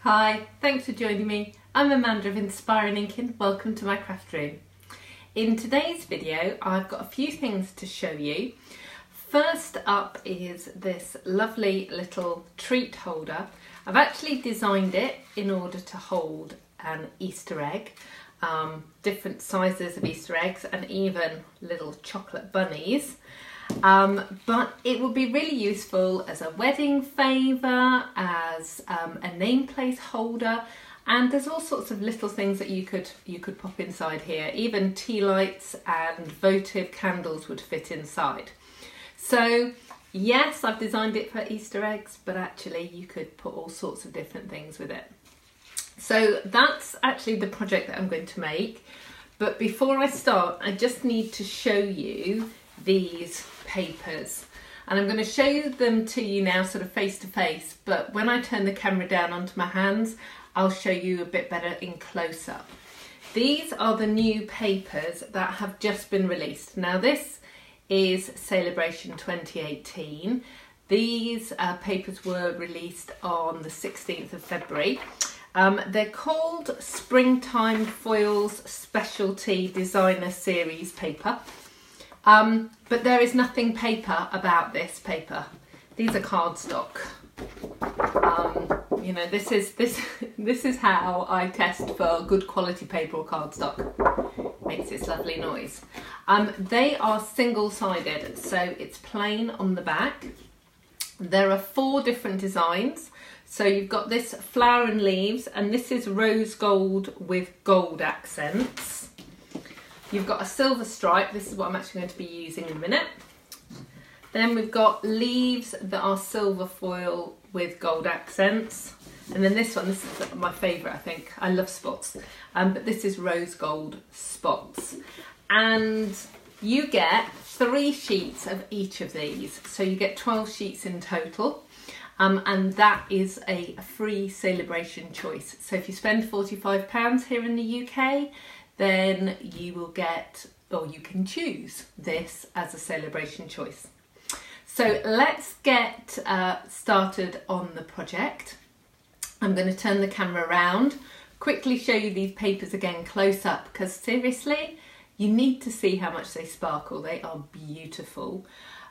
Hi, thanks for joining me. I'm Amanda of Inspiring Inkin. Welcome to my craft room. In today's video, I've got a few things to show you. First up is this lovely little treat holder. I've actually designed it in order to hold an Easter egg, different sizes of Easter eggs and even little chocolate bunnies. But it would be really useful as a wedding favour, as a nameplate holder, and there's all sorts of little things that you could pop inside here. Even tea lights and votive candles would fit inside. So yes, I've designed it for Easter eggs, but actually you could put all sorts of different things with it. So that's actually the project that I'm going to make. But before I start, I just need to show you these papers, and I'm going to show them to you now sort of face to face, but when I turn the camera down onto my hands I'll show you a bit better in close up. These are the new papers that have just been released. Now this is Celebration 2018. These papers were released on the 16th of February. They're called Springtime Foils Specialty Designer Series paper. But there is nothing paper about this paper. These are cardstock. You know, this is how I test for good quality paper or cardstock. Makes this lovely noise. They are single-sided, so it's plain on the back. There are 4 different designs. So you've got this flower and leaves, and this is rose gold with gold accents. You've got a silver stripe. This is what I'm actually going to be using in a minute. Then we've got leaves that are silver foil with gold accents. And then this one, this is my favourite, I think. I love spots. But this is rose gold spots. And you get 3 sheets of each of these. So you get 12 sheets in total. And that is a free celebration choice. So if you spend £45 here in the UK, then you will get, or you can choose this as a celebration choice. So let's get started on the project. I'm going to turn the camera around, quickly show you these papers again close up, because seriously, you need to see how much they sparkle. They are beautiful.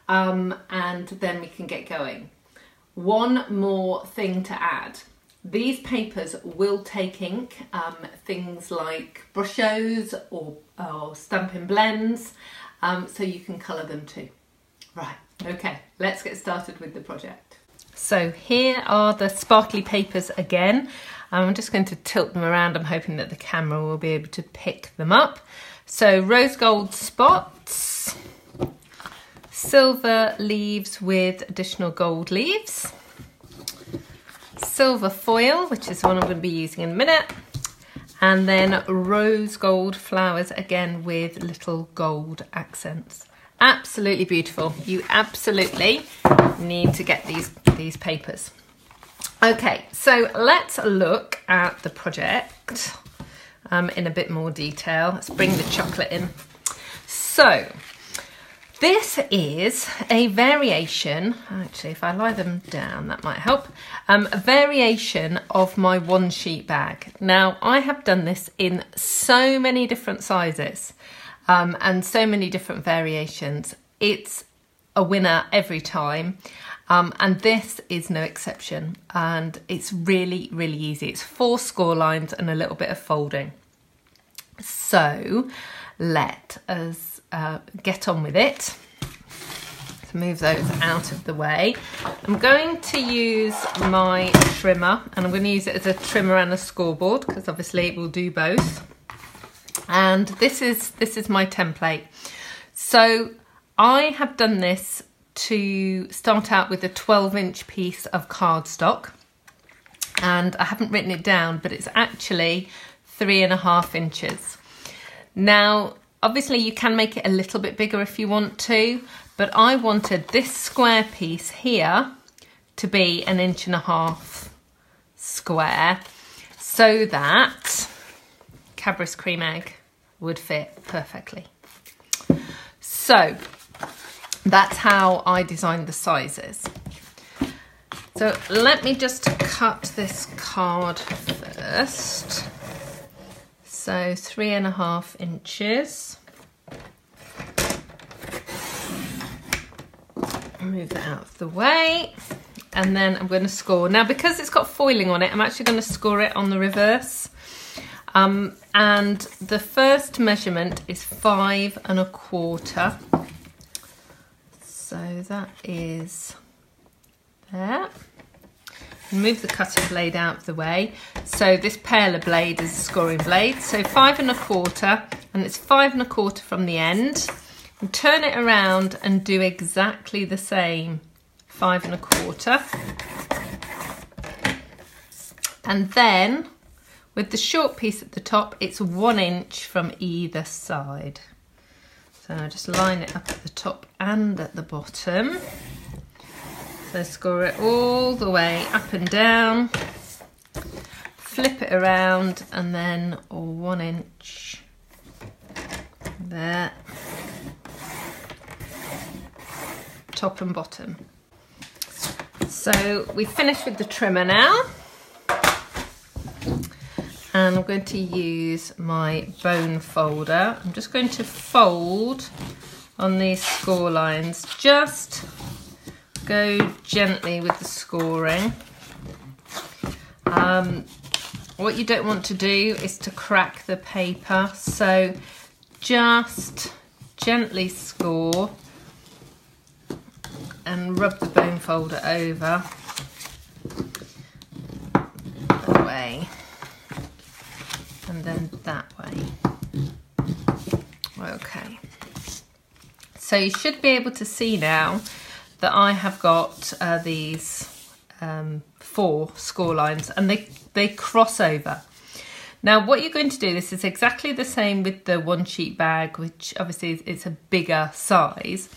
And then we can get going. One more thing to add. These papers will take ink, things like brushos or stamping blends, so you can colour them too. Right, okay, let's get started with the project. So here are the sparkly papers again. I'm just going to tilt them around. I'm hoping that the camera will be able to pick them up. So rose gold spots, silver leaves with additional gold leaves, silver foil, which is the one I'm going to be using in a minute, and then rose gold flowers again with little gold accents. Absolutely beautiful. You absolutely need to get these papers. Okay, so let's look at the project in a bit more detail. Let's bring the chocolate in. So this is a variation, actually if I lie them down that might help, a variation of my 1 sheet bag. Now I have done this in so many different sizes and so many different variations. It's a winner every time, and this is no exception, and it's really, really easy. It's 4 score lines and a little bit of folding. So let us get on with it. To move those out of the way. I'm going to use my trimmer, and I'm going to use it as a trimmer and a scoreboard, because obviously it will do both. And this is my template. So I have done this to start out with a 12-inch piece of cardstock, and I haven't written it down, but it's actually 3.5 inches. Now obviously you can make it a little bit bigger if you want to, but I wanted this square piece here to be 1.5 inches square, so that Cadbury's cream egg would fit perfectly. So that's how I designed the sizes. So let me just cut this card first. So 3.5 inches. Move that out of the way. And then I'm going to score. Now, because it's got foiling on it, I'm actually going to score it on the reverse. And the first measurement is 5.25. So that is there. Move the cutting blade out of the way. So this paler blade is a scoring blade. So 5.25, and it's 5.25 from the end. And turn it around and do exactly the same. 5.25. And then with the short piece at the top, it's 1 inch from either side. So I just line it up at the top and at the bottom. So score it all the way up and down, flip it around, and then 1 inch there, top and bottom. So we finished with the trimmer now, and I'm going to use my bone folder. I'm just going to fold on these score lines, just go gently with the scoring. What you don't want to do is to crack the paper, so just gently score and rub the bone folder over that way and then that way. Okay, so you should be able to see now that I have got these 4 score lines, and they cross over. Now what you're going to do, this is exactly the same with the 1 sheet bag, which obviously it's a bigger size,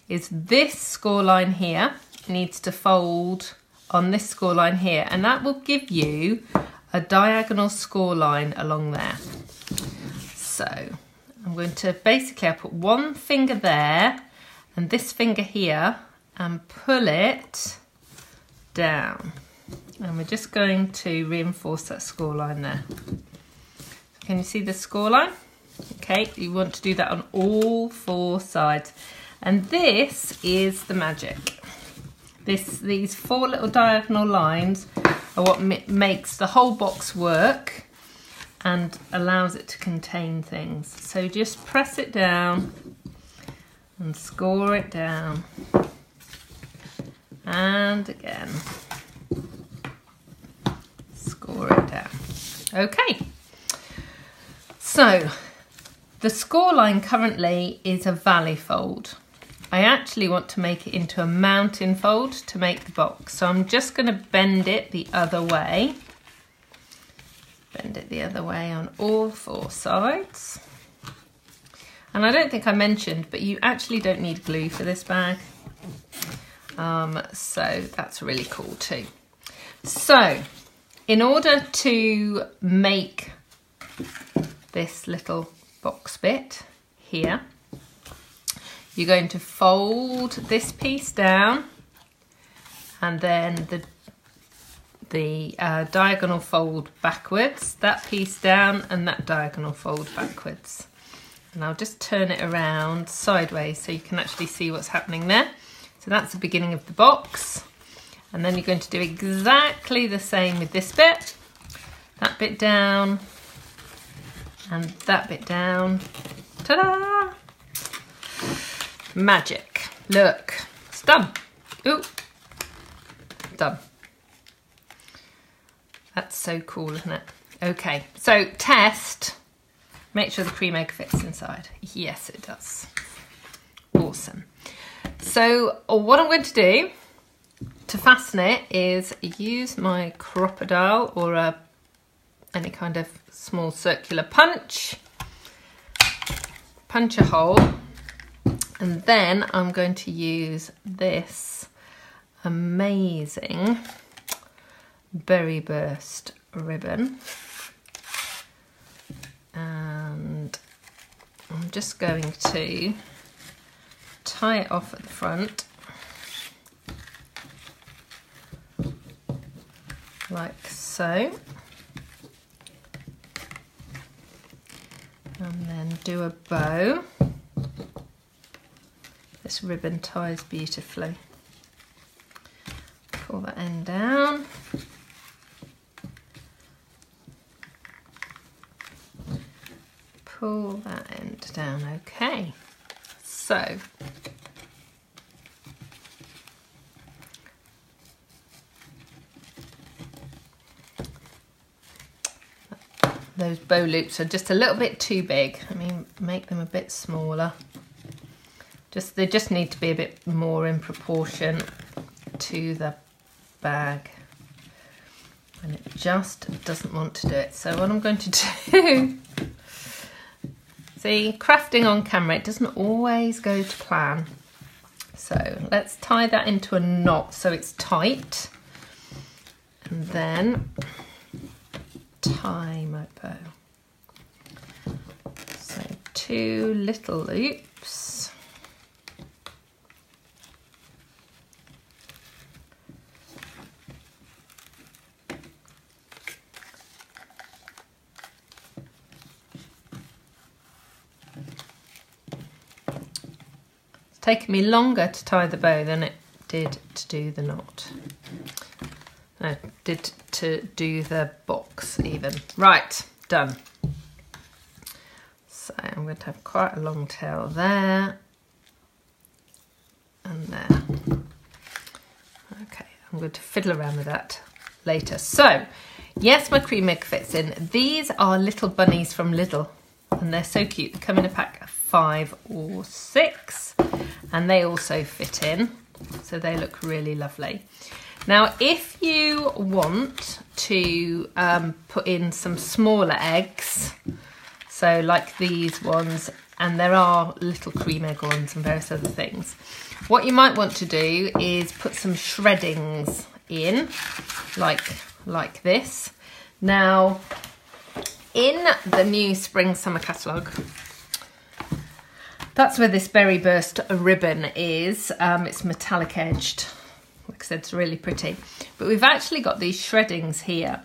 is this score line here needs to fold on this score line here, and that will give you a diagonal score line along there. So I'm going to basically, I'll put 1 finger there and this finger here and pull it down, and we're just going to reinforce that score line there. Can you see the score line? Okay, you want to do that on all 4 sides, and this is the magic. These 4 little diagonal lines are what makes the whole box work and allows it to contain things. So just press it down and score it down, and again score it down. Okay, so the score line currently is a valley fold. I actually want to make it into a mountain fold to make the box, so I'm just going to bend it the other way. Bend it the other way on all 4 sides. And I don't think I mentioned, but you actually don't need glue for this bag. So that's really cool too. So in order to make this little box bit here, you're going to fold this piece down, and then the diagonal fold backwards, that piece down, and that diagonal fold backwards. And I'll just turn it around sideways so you can actually see what's happening there. So that's the beginning of the box. And then you're going to do exactly the same with this bit. That bit down, and that bit down. Ta-da! Magic. Look, it's done. Ooh, done. That's so cool, isn't it? Okay, so test. Make sure the cream egg fits inside. Yes, it does. Awesome. So what I'm going to do to fasten it is use my crocodile or any kind of small circular punch. Punch a hole. And then I'm going to use this amazing berry burst ribbon, and I'm just going to tie it off at the front like so. And then do a bow. This ribbon ties beautifully. Pull that end down. Pull that end down, okay. So, those bow loops are just a little bit too big. I mean, make them a bit smaller. They just need to be a bit more in proportion to the bag. And it just doesn't want to do it. So what I'm going to do, see, crafting on camera, it doesn't always go to plan. So let's tie that into a knot so it's tight. And then tie my bow. So 2 little loops. It's taken me longer to tie the bow than it did to do the knot. No, did to do the box even. Right, done. So I'm going to have quite a long tail there and there. Okay, I'm going to fiddle around with that later. So, yes, my cream egg fits in. These are little bunnies from Lidl and they're so cute. They come in a pack of 5 or 6 and they also fit in. So they look really lovely. Now, if you want to put in some smaller eggs, so like these ones, and there are little cream egg ones and various other things, what you might want to do is put some shreddings in, like this. Now, in the new Spring Summer catalogue, that's where this Berry Burst ribbon is. It's metallic edged. Like I said, it's really pretty. But we've actually got these shreddings here.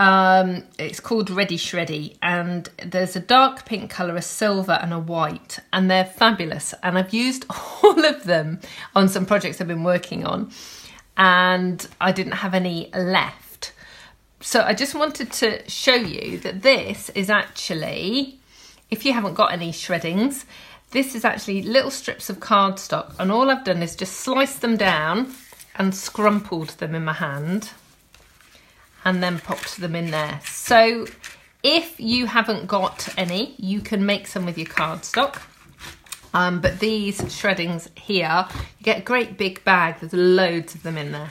It's called Ready Shreddy, and there's a dark pink colour, a silver and a white, and they're fabulous. And I've used all of them on some projects I've been working on, and I didn't have any left. So I just wanted to show you that this is actually, if you haven't got any shreddings, this is actually little strips of cardstock, and all I've done is just slice them down and scrumpled them in my hand and then popped them in there. So if you haven't got any, you can make some with your cardstock. But these shreddings here, you get a great big bag. There's loads of them in there.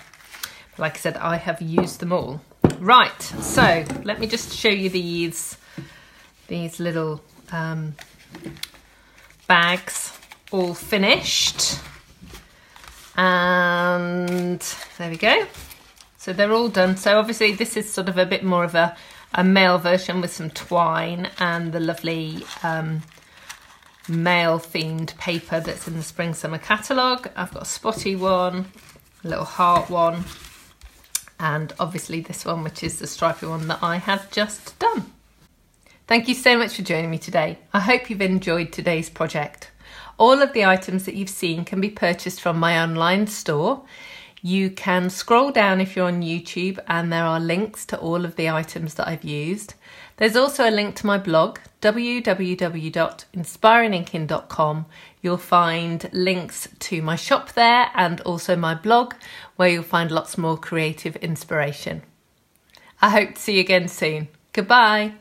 But like I said, I have used them all. Right, so let me just show you these little bags all finished. And there we go. So they're all done. So obviously this is sort of a bit more of a male version with some twine and the lovely male themed paper that's in the Spring Summer catalogue. I've got a spotty one, a little heart one, and obviously this one, which is the stripy one that I have just done. Thank you so much for joining me today. I hope you've enjoyed today's project. All of the items that you've seen can be purchased from my online store. You can scroll down if you're on YouTube and there are links to all of the items that I've used. There's also a link to my blog, www.inspiringinkin.com. You'll find links to my shop there and also my blog, where you'll find lots more creative inspiration. I hope to see you again soon. Goodbye.